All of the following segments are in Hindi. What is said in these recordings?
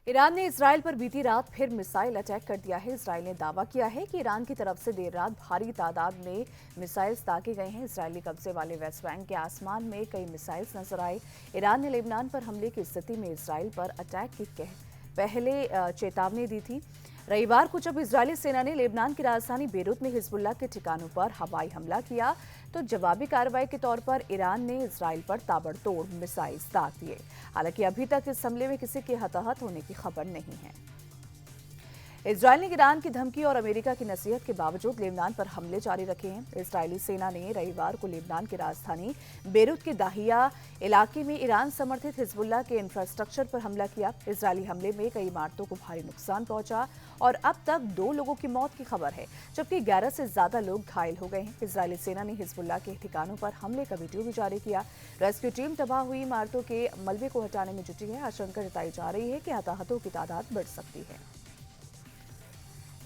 ईरान ने इजरायल पर बीती रात फिर मिसाइल अटैक कर दिया है। इजरायल ने दावा किया है कि ईरान की तरफ से देर रात भारी तादाद में मिसाइल्स दागे गए हैं। इजरायली कब्जे वाले वेस्ट बैंक के आसमान में कई मिसाइल्स नजर आए। ईरान ने लेबनान पर हमले की स्थिति में इजरायल पर अटैक की पहले चेतावनी दी थी। रविवार को जब इजरायली सेना ने लेबनान की राजधानी बेरूत में हिजबुल्लाह के ठिकानों पर हवाई हमला किया तो जवाबी कार्रवाई के तौर पर ईरान ने इजरायल पर ताबड़तोड़ मिसाइल्स दाग दिए। हालांकि अभी तक इस हमले में किसी के हताहत होने की खबर नहीं है। इजरायल ने ईरान की धमकी और अमेरिका की नसीहत के बावजूद लेबनान पर हमले जारी रखे हैं। इजरायली सेना ने रविवार को लेबनान की राजधानी बेरूत के दाहिया इलाके में ईरान समर्थित हिजबुल्लाह के इंफ्रास्ट्रक्चर पर हमला किया। इजरायली हमले में कई इमारतों को भारी नुकसान पहुंचा और अब तक 2 लोगों की मौत की खबर है, जबकि 11 से ज्यादा लोग घायल हो गए हैं। इजरायली सेना ने हिजबुल्लाह के ठिकानों पर हमले का वीडियो भी जारी किया। रेस्क्यू टीम तबाह हुई इमारतों के मलबे को हटाने में जुटी है। आशंका जताई जा रही है कि हताहतों की तादाद बढ़ सकती है।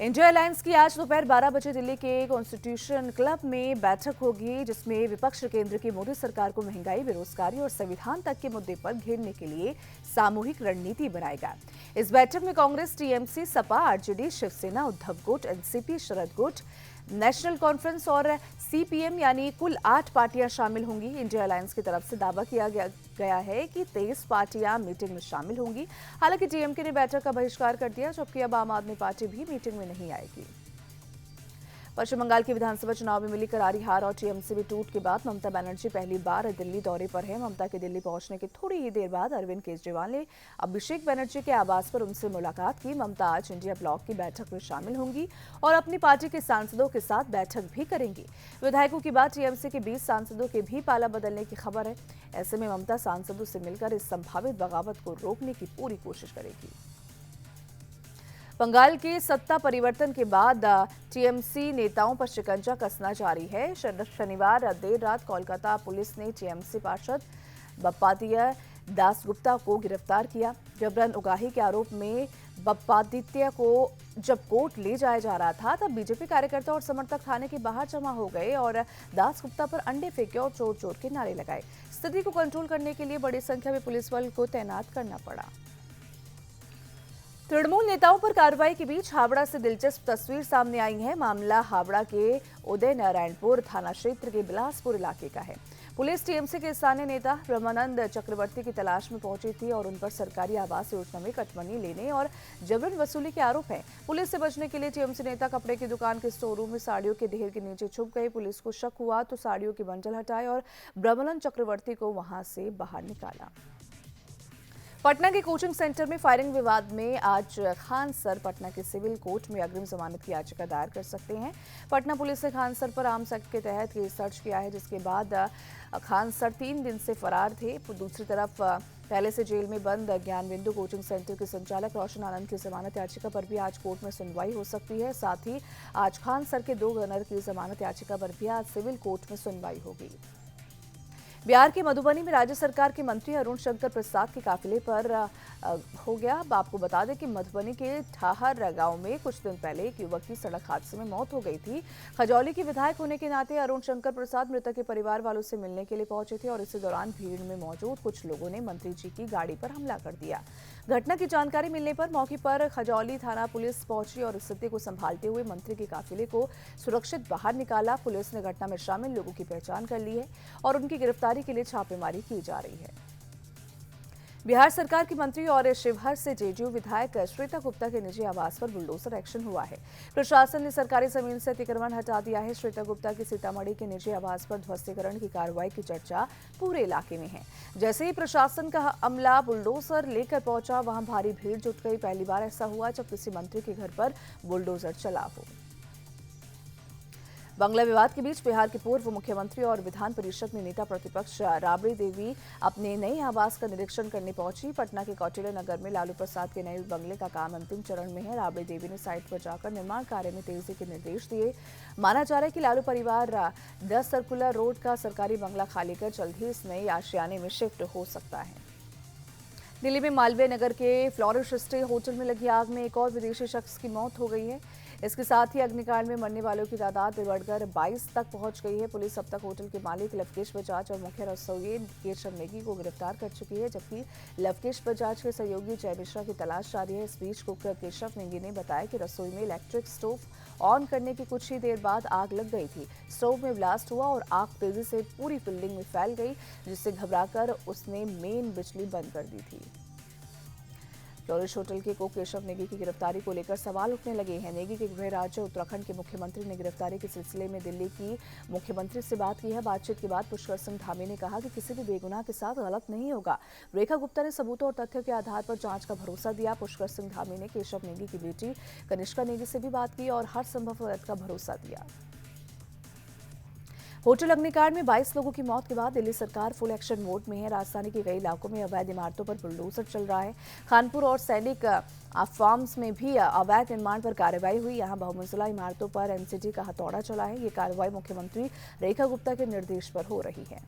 इंडिया अलायंस की आज दोपहर 12 बजे दिल्ली के कॉन्स्टिट्यूशन क्लब में बैठक होगी, जिसमें विपक्ष केंद्र की मोदी सरकार को महंगाई, बेरोजगारी और संविधान तक के मुद्दे पर घेरने के लिए सामूहिक रणनीति बनाएगा। इस बैठक में कांग्रेस, टीएमसी, सपा, आरजेडी, शिवसेना, उद्धव गुट, एनसीपी, शरद गुट, नेशनल कॉन्फ्रेंस और सीपीएम यानी कुल 8 पार्टियां शामिल होंगी। इंडिया अलायंस की तरफ से दावा किया गया है कि 23 पार्टियां मीटिंग में शामिल होंगी। हालांकि डीएमके ने बैठक का बहिष्कार कर दिया, जबकि अब आम आदमी पार्टी भी मीटिंग में नहीं आएगी। पश्चिम बंगाल की विधानसभा चुनाव में मिली करारी हार और टीएमसी में टूट के बाद ममता बनर्जी पहली बार दिल्ली दौरे पर है। ममता के दिल्ली पहुंचने की थोड़ी ही देर बाद अरविंद केजरीवाल ने अभिषेक बनर्जी के आवास पर उनसे मुलाकात की। ममता आज इंडिया ब्लॉक की बैठक में शामिल होंगी और अपनी पार्टी के सांसदों के साथ बैठक भी करेंगी। विधायकों की बाद टीएमसी के 20 सांसदों के भी पाला बदलने की खबर है। ऐसे में ममता सांसदों से मिलकर इस संभावित बगावत को रोकने की पूरी कोशिश करेगी। बंगाल के सत्ता परिवर्तन के बाद टीएमसी नेताओं पर शिकंजा कसना जारी है। शनिवार देर रात कोलकाता पुलिस ने टीएमसी पार्षद बप्पादित्य दासगुप्ता को गिरफ्तार किया। जबरन उगाही के आरोप में बप्पादित्य को जब कोर्ट ले जाया जा रहा था, तब बीजेपी कार्यकर्ता और समर्थक थाने के बाहर जमा हो गए और दासगुप्ता पर अंडे फेंके और चोर चोर के नारे लगाए। स्थिति को कंट्रोल करने के लिए बड़ी संख्या में पुलिस बल को तैनात करना पड़ा। तृणमूल नेताओं पर कार्रवाई के बीच हावड़ा से दिलचस्प तस्वीर सामने आई है। मामला हावड़ा के उदय नारायणपुर थाना क्षेत्र के बिलासपुर इलाके का है। पुलिस टीएमसी के स्थानीय नेता ब्रह्मानंद चक्रवर्ती की तलाश में पहुंची थी और उन पर सरकारी आवास योजना में कटमनी लेने और जबरन वसूली के आरोप हैं। पुलिस से बचने के लिए टीएमसी नेता कपड़े की दुकान के स्टोर में साड़ियों के ढेर के नीचे छुप गए। पुलिस को शक हुआ तो साड़ियों की बंडल हटाए और ब्रह्मानंद चक्रवर्ती को वहां से बाहर निकाला। पटना के कोचिंग सेंटर में फायरिंग विवाद में आज खान सर पटना के सिविल कोर्ट में अग्रिम जमानत की याचिका दायर कर सकते हैं। पटना पुलिस ने खान सर पर आर्म्स एक्ट के तहत केस दर्ज किया है, जिसके बाद खान सर 3 दिन से फरार थे। दूसरी तरफ पहले से जेल में बंद ज्ञान बिंदु कोचिंग सेंटर के संचालक रोशन आनंद की जमानत याचिका पर भी आज कोर्ट में सुनवाई हो सकती है। साथ ही आज खान सर के 2 गनर की जमानत याचिका पर भी आज सिविल कोर्ट में सुनवाई होगी। बिहार के मधुबनी में राज्य सरकार के मंत्री अरुण शंकर प्रसाद के काफिले पर हो गया। अब आपको बता दें कि मधुबनी के ठाहर गांव में कुछ दिन पहले एक युवक की सड़क हादसे में मौत हो गई थी। खजौली के विधायक होने के नाते अरुण शंकर प्रसाद मृतक के परिवार वालों से मिलने के लिए पहुंचे थे और इसी दौरान भीड़ में मौजूद कुछ लोगों ने मंत्री जी की गाड़ी पर हमला कर दिया। घटना की जानकारी मिलने पर मौके पर खजौली थाना पुलिस पहुंची और स्थिति को संभालते हुए मंत्री के काफिले को सुरक्षित बाहर निकाला। पुलिस ने घटना में शामिल लोगों की पहचान कर ली है और उनकी गिरफ्तारी के लिए छापेमारी की जा रही है। बिहार सरकार की मंत्री और शिवहर से जेडीयू विधायक श्वेता गुप्ता के निजी आवास पर बुलडोजर एक्शन हुआ है। प्रशासन ने सरकारी जमीन से अतिक्रमण हटा दिया है। श्वेता गुप्ता के सीतामढ़ी के निजी आवास पर ध्वस्तीकरण की कार्रवाई की चर्चा पूरे इलाके में है। जैसे ही प्रशासन का अमला बुलडोजर लेकर पहुंचा, वहां भारी भीड़ जुट गई। पहली बार ऐसा हुआ जब किसी मंत्री के घर पर बुलडोजर चला हो। बंगला विवाद के बीच बिहार के पूर्व मुख्यमंत्री और विधान परिषद में नेता प्रतिपक्ष राबड़ी देवी अपने नए आवास का निरीक्षण करने पहुंची। पटना के कौटिल्य नगर में लालू प्रसाद के नए बंगले का काम अंतिम चरण में है। राबड़ी देवी ने साइट पर जाकर निर्माण कार्य में तेजी के निर्देश दिए। माना जा रहा है कि लालू परिवार 10 सर्कुलर रोड का सरकारी बंगला खाली कर जल्द ही इस नए आशियाने में शिफ्ट हो सकता है। दिल्ली में मालवीय नगर के फ्लोरिश स्टे होटल में लगी आग में एक और विदेशी शख्स की मौत हो गई है। इसके साथ ही अग्निकांड में मरने वालों की तादाद बढ़कर 22 तक पहुंच गई है। पुलिस अब तक होटल के मालिक लवकेश बजाज और मुख्य रसोइये केशव नेगी को गिरफ्तार कर चुकी है, जबकि लवकेश बजाज के सहयोगी जय मिश्रा की तलाश जारी है। इस बीच कुक केशव नेगी ने बताया कि रसोई में इलेक्ट्रिक स्टोव ऑन करने की कुछ ही देर बाद आग लग गई थी। स्टोव में ब्लास्ट हुआ और आग तेजी से पूरी बिल्डिंग में फैल गई, जिससे घबराकर उसने मेन बिजली बंद कर दी थी। फ्लोरिश होटल के कुक केशव नेगी की गिरफ्तारी को लेकर सवाल उठने लगे हैं। नेगी के गृह राज्य उत्तराखंड के मुख्यमंत्री ने गिरफ्तारी के सिलसिले में दिल्ली की मुख्यमंत्री से बात की है। बातचीत के बाद पुष्कर सिंह धामी ने कहा कि किसी भी बेगुनाह के साथ गलत नहीं होगा। रेखा गुप्ता ने सबूतों और तथ्यों के आधार पर जांच का भरोसा दिया। पुष्कर सिंह धामी ने केशव नेगी की बेटी कनिष्का नेगी से भी बात की और हर संभव मदद का भरोसा दिया। होटल अग्निकांड में 22 लोगों की मौत के बाद दिल्ली सरकार फुल एक्शन मोड में है। राजधानी के कई इलाकों में अवैध इमारतों पर बुलडोजर चल रहा है। खानपुर और सैनिक फार्म्स में भी अवैध निर्माण पर कार्रवाई हुई। यहां बहुमंजिला इमारतों पर एनसीटी का हथौड़ा चला है। ये कार्रवाई मुख्यमंत्री रेखा गुप्ता के निर्देश पर हो रही है।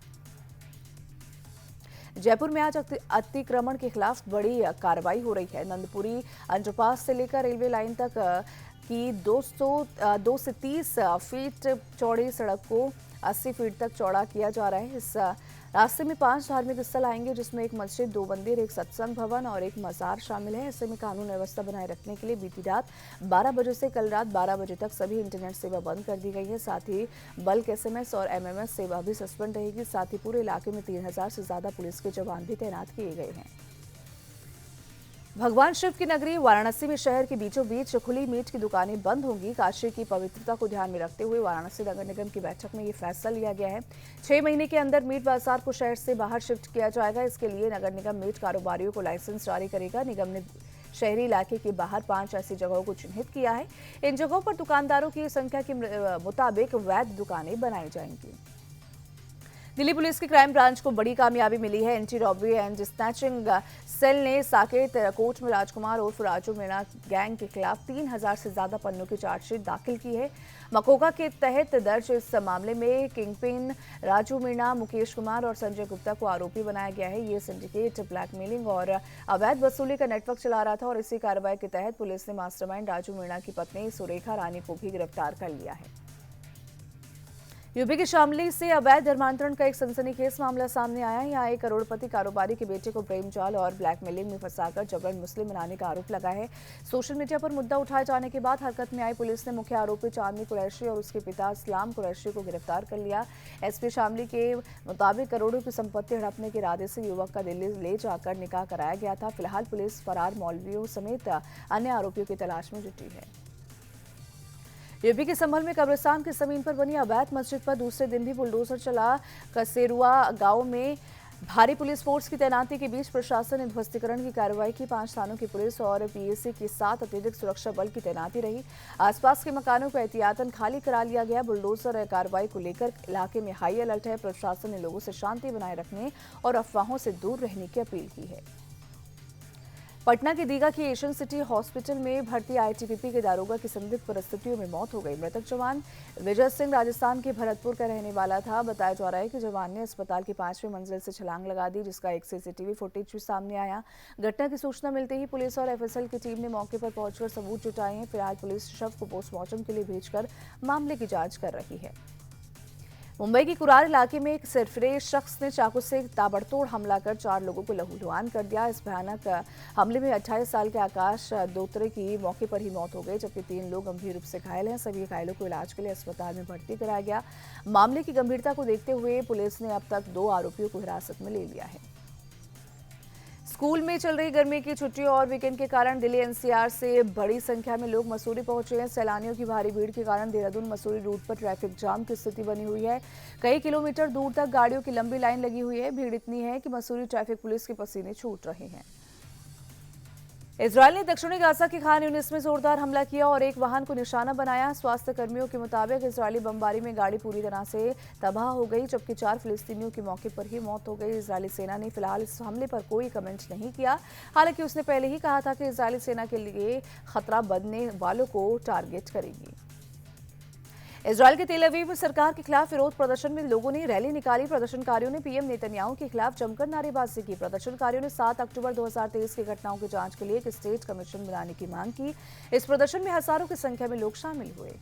जयपुर में आज अतिक्रमण के खिलाफ बड़ी कार्रवाई हो रही है। नंदपुरी अंडरपास से लेकर रेलवे लाइन तक की 2 से 30 फीट चौड़ी सड़क को 80 फीट तक चौड़ा किया जा रहा है। इस रास्ते में 5 धार्मिक स्थल आएंगे, जिसमें एक मस्जिद, 2 मंदिर, एक सत्संग भवन और एक मजार शामिल है। ऐसे में कानून व्यवस्था बनाए रखने के लिए बीती रात 12 बजे से कल रात 12 बजे तक सभी इंटरनेट सेवा बंद कर दी गई है। साथ ही बल्क एसएमएस और एमएमएस सेवा भी सस्पेंड रहेगी। साथ ही पूरे इलाके में 3000 से ज्यादा पुलिस के जवान भी तैनात किए गए हैं। भगवान शिव की नगरी वाराणसी में शहर के बीचों बीच खुली मीट की दुकानें बंद होंगी। काशी की पवित्रता को ध्यान में रखते हुए वाराणसी नगर निगम की बैठक में ये फैसला लिया गया है। 6 महीने के अंदर मीट बाजार को शहर से बाहर शिफ्ट किया जाएगा। इसके लिए नगर निगम मीट कारोबारियों को लाइसेंस जारी करेगा। निगम ने शहरी इलाके के बाहर 5 ऐसी जगहों को चिन्हित किया है। इन जगहों पर दुकानदारों की संख्या के मुताबिक वैध दुकानें बनाई जाएंगी। दिल्ली पुलिस की क्राइम ब्रांच को बड़ी कामयाबी मिली है। Anti robbery and snatching cell ने साकेत कोर्ट में राजकुमार उर्फ राजू मीणा गैंग के खिलाफ 3000 से ज्यादा पन्नों की चार्जशीट दाखिल की है। मकोका के तहत दर्ज इस मामले में किंगपिन राजू मीणा, मुकेश कुमार और संजय गुप्ता को आरोपी बनाया गया है। ये सिंडिकेट ब्लैकमेलिंग और अवैध वसूली का नेटवर्क चला रहा था और इसी कार्रवाई के तहत पुलिस ने मास्टरमाइंड राजू मीणा की पत्नी सुरेखा रानी को भी गिरफ्तार कर लिया है। यूपी के शामली से अवैध धर्मांतरण का एक सनसनीखेज मामला सामने आया। यहाँ एक करोड़पति कारोबारी के बेटे को प्रेम जाल और ब्लैकमेलिंग में फंसाकर जबरन मुस्लिम बनाने का आरोप लगा है। सोशल मीडिया पर मुद्दा उठाए जाने के बाद हरकत में आई पुलिस ने मुख्य आरोपी चांदनी कुरैशी और उसके पिता इस्लाम कुरैशी को गिरफ्तार कर लिया। एसपी शामली के मुताबिक करोड़ों की संपत्ति हड़पने के इरादे से युवक का दिल्ली ले जाकर निकाह कराया गया था। फिलहाल पुलिस फरार मौलवियों समेत अन्य आरोपियों की तलाश में जुटी है। यूपी के संभल में कब्रिस्तान की जमीन पर बनी अवैध मस्जिद पर दूसरे दिन भी बुलडोजर चला। कसेरुआ गांव में भारी पुलिस फोर्स की तैनाती के बीच प्रशासन ने ध्वस्तीकरण की कार्रवाई की। 5 थानों की पुलिस और पीएसी के साथ अतिरिक्त सुरक्षा बल की तैनाती रही। आसपास के मकानों को एहतियातन खाली करा लिया गया। बुलडोजर कार्रवाई को लेकर इलाके में हाई अलर्ट है। प्रशासन ने लोगों से शांति बनाए रखने और अफवाहों से दूर रहने की अपील की है। पटना के दीघा की एशियन सिटी हॉस्पिटल में भर्ती आईटीबीपी के दारोगा की संदिग्ध परिस्थितियों में मौत हो गई। मृतक जवान विजय सिंह राजस्थान के भरतपुर का रहने वाला था। बताया जा रहा है कि जवान ने अस्पताल की 5वीं मंजिल से छलांग लगा दी, जिसका एक सीसीटीवी फुटेज भी सामने आया। घटना की सूचना मिलते ही पुलिस और एफएसएल की टीम ने मौके पर पहुंचकर सबूत जुटाए हैं। फिलहाल पुलिस शव को पोस्टमार्टम के लिए भेजकर मामले की जांच कर रही है। मुंबई के कुरार इलाके में एक सरफरेज शख्स ने चाकू से ताबड़तोड़ हमला कर 4 लोगों को लहूलुहान कर दिया। इस भयानक हमले में 28 साल के आकाश दोत्रे की मौके पर ही मौत हो गई, जबकि 3 लोग गंभीर रूप से घायल हैं। सभी घायलों को इलाज के लिए अस्पताल में भर्ती कराया गया। मामले की गंभीरता को देखते हुए पुलिस ने अब तक 2 आरोपियों को हिरासत में ले लिया है। स्कूल में चल रही गर्मी की छुट्टियों और वीकेंड के कारण दिल्ली एनसीआर से बड़ी संख्या में लोग मसूरी पहुंचे हैं। सैलानियों की भारी भीड़ के कारण देहरादून मसूरी रूट पर ट्रैफिक जाम की स्थिति बनी हुई है। कई किलोमीटर दूर तक गाड़ियों की लंबी लाइन लगी हुई है। भीड़ इतनी है कि मसूरी ट्रैफिक पुलिस के पसीने छूट रहे हैं। इजरायल ने दक्षिणी गाजा के खान यूनिस में जोरदार हमला किया और एक वाहन को निशाना बनाया। स्वास्थ्य कर्मियों के मुताबिक इजरायली बमबारी में गाड़ी पूरी तरह से तबाह हो गई, जबकि 4 फिलिस्तीनियों की मौके पर ही मौत हो गई। इजरायली सेना ने फिलहाल इस हमले पर कोई कमेंट नहीं किया। हालांकि उसने पहले ही कहा था कि इजरायली सेना के लिए खतरा बनने वालों को टारगेट करेगी। इजरायल के तेल अवीव में सरकार के खिलाफ विरोध प्रदर्शन में लोगों ने रैली निकाली। प्रदर्शनकारियों ने पीएम नेतन्याहू के खिलाफ जमकर नारेबाजी की। प्रदर्शनकारियों ने 7 अक्टूबर 2023 की घटनाओं की जांच के लिए एक स्टेट कमीशन बनाने की मांग की। इस प्रदर्शन में हजारों की संख्या में लोग शामिल हुए।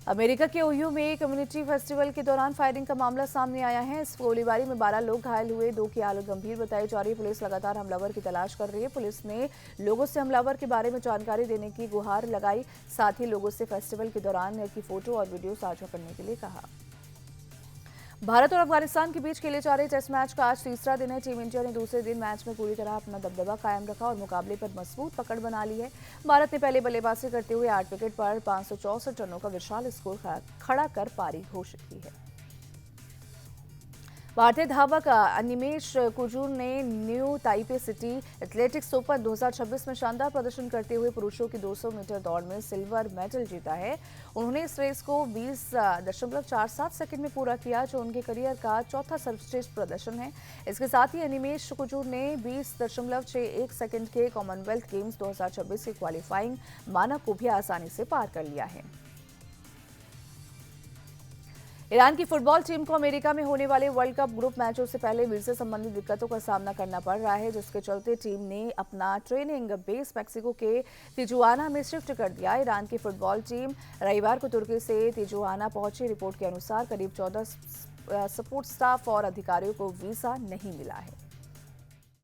अमेरिका के ओहियो में कम्युनिटी फेस्टिवल के दौरान फायरिंग का मामला सामने आया है। इस गोलीबारी में 12 लोग घायल हुए, 2 की हालत गंभीर बताई जा रही है। पुलिस लगातार हमलावर की तलाश कर रही है। पुलिस ने लोगों से हमलावर के बारे में जानकारी देने की गुहार लगाई। साथ ही लोगों से फेस्टिवल के दौरान की फोटो और वीडियो साझा करने के लिए कहा। भारत और अफगानिस्तान के बीच खेले जा रहे टेस्ट मैच का आज तीसरा दिन है। टीम इंडिया ने दूसरे दिन मैच में पूरी तरह अपना दबदबा कायम रखा और मुकाबले पर मजबूत पकड़ बना ली है। भारत ने पहले बल्लेबाजी करते हुए 8 विकेट पर 564 रनों का विशाल स्कोर खड़ा कर पारी घोषित की है। भारतीय धावक अनिमेश कुजूर ने new Taipei city athletics open 2026 में शानदार प्रदर्शन करते हुए पुरुषों की 200 मीटर दौड़ में सिल्वर मेडल जीता है। उन्होंने इस रेस को 20.47 सेकंड में पूरा किया, जो उनके करियर का चौथा सर्वश्रेष्ठ प्रदर्शन है। इसके साथ ही अनिमेश कुजूर ने 20.61 सेकंड के कॉमनवेल्थ गेम्स 2026 के क्वालिफाइंग मानक को भी आसानी से पार कर लिया है। ईरान की फुटबॉल टीम को अमेरिका में होने वाले वर्ल्ड कप ग्रुप मैचों से पहले वीजा संबंधी दिक्कतों का सामना करना पड़ रहा है, जिसके चलते टीम ने अपना ट्रेनिंग बेस मैक्सिको के तिजुआना में शिफ्ट कर दिया। ईरान की फुटबॉल टीम रविवार को तुर्की से तिजुआना पहुंची। रिपोर्ट के अनुसार करीब 14 सपोर्ट स्टाफ और अधिकारियों को वीजा नहीं मिला है।